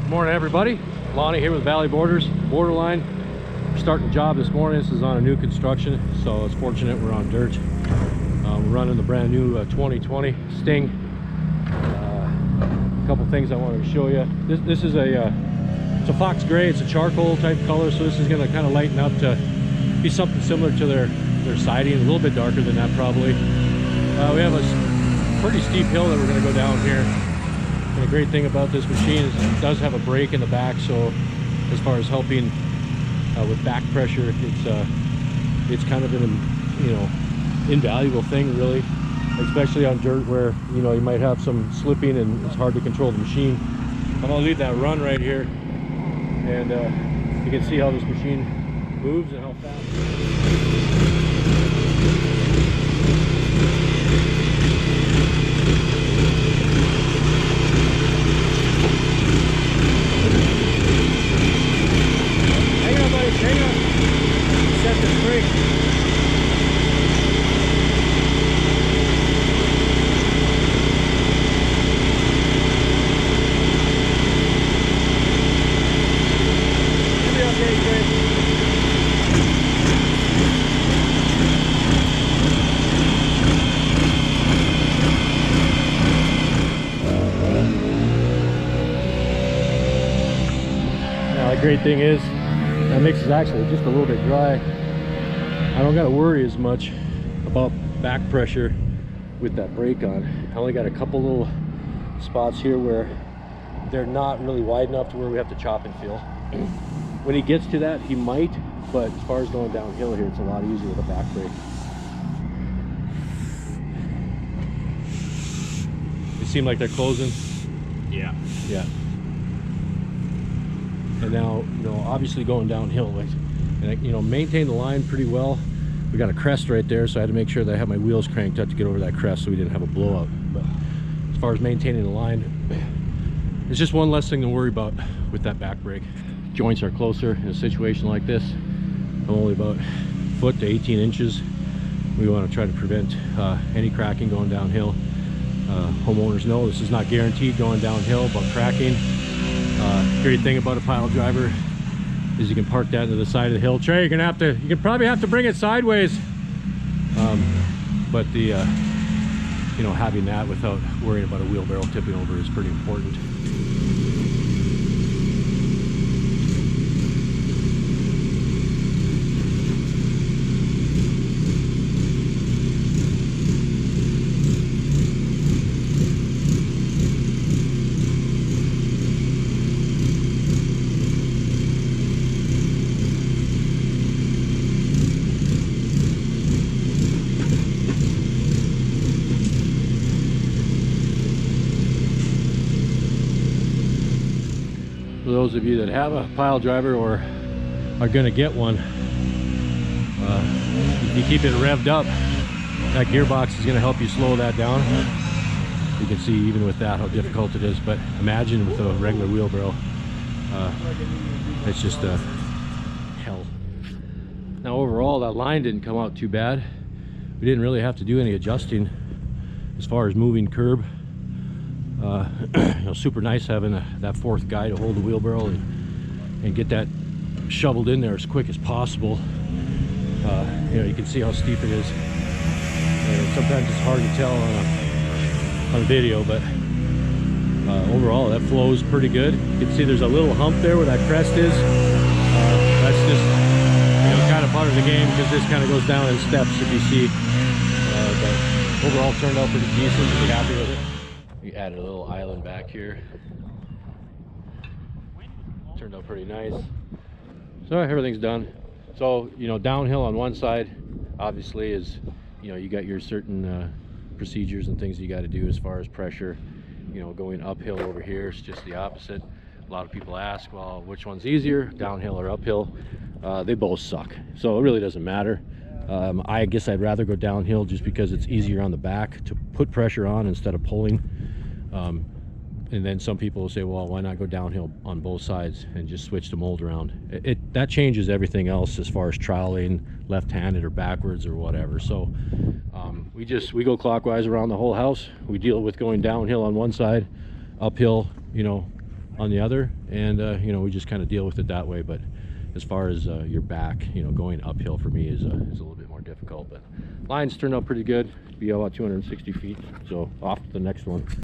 Good morning, everybody. Lonnie here with Valley Borderline. We're starting a job this morning. This is on a new construction, so it's fortunate we're on dirt. We're running the brand new 2020 Sting. A couple things I wanted to show you. This is it's a fox gray. It's a charcoal type color, so this is going to kind of lighten up to be something similar to their siding, a little bit darker than that probably. We have a pretty steep hill that we're going to go down here. And the great thing about this machine is it does have a brake in the back, so as far as helping with back pressure, it's kind of an invaluable thing, really, especially on dirt where you might have some slipping and it's hard to control the machine. But I'll leave that run right here, and you can see how this machine moves and how fast. Hang on. Set this brake. You'll be okay, kid. Now the great thing is, that mix is actually just a little bit dry. I don't got to worry as much about back pressure with that brake on. I only got a couple little spots here where they're not really wide enough to where we have to chop and fill. When he gets to that, he might, but as far as going downhill here, it's a lot easier with a back brake. They seem like they're closing. Yeah. And now, obviously going downhill, and maintain the line pretty well. We got a crest right there, so I had to make sure that I had my wheels cranked up to get over that crest so we didn't have a blowout. But as far as maintaining the line, it's just one less thing to worry about with that back brake. Joints are closer in a situation like this. I'm only about a foot to 18 inches. We want to try to prevent any cracking going downhill. Homeowners know this is not guaranteed going downhill, but cracking. Great thing about a pile driver is you can park that to the side of the hill. Trey, you can probably have to bring it sideways. But the having that without worrying about a wheelbarrow tipping over is pretty important. For those of you that have a pile driver or are going to get one, if you keep it revved up, that gearbox is going to help you slow that down. You can see even with that how difficult it is, but imagine with a regular wheelbarrow, it's just hell. Now overall, that line didn't come out too bad. We didn't really have to do any adjusting as far as moving curb. Super nice having that fourth guy to hold the wheelbarrow and get that shoveled in there as quick as possible. You can see how steep it is, and sometimes it's hard to tell on video, but overall that flows pretty good. You can see there's a little hump there where that crest is. That's just kind of part of the game, because this kind of goes down in steps, if you see. But overall turned out pretty decent. Pretty happy with it. We added a little island back here. Turned out pretty nice. So everything's done. So downhill on one side obviously is you got your certain procedures and things you got to do as far as pressure. Going uphill over here is just the opposite. A lot of people ask, well, which one's easier, downhill or uphill? They both suck, so it really doesn't matter. I guess I'd rather go downhill just because it's easier on the back to put pressure on instead of pulling. And then some people will say, well, why not go downhill on both sides and just switch the mold around? That changes everything else as far as troweling, left-handed or backwards or whatever. So we go clockwise around the whole house. We deal with going downhill on one side, uphill, on the other, and you know, we just kind of deal with it that way. But as far as your back, you know, going uphill for me is a little bit more difficult. But lines turned out pretty good. Be about 260 feet. So off to the next one.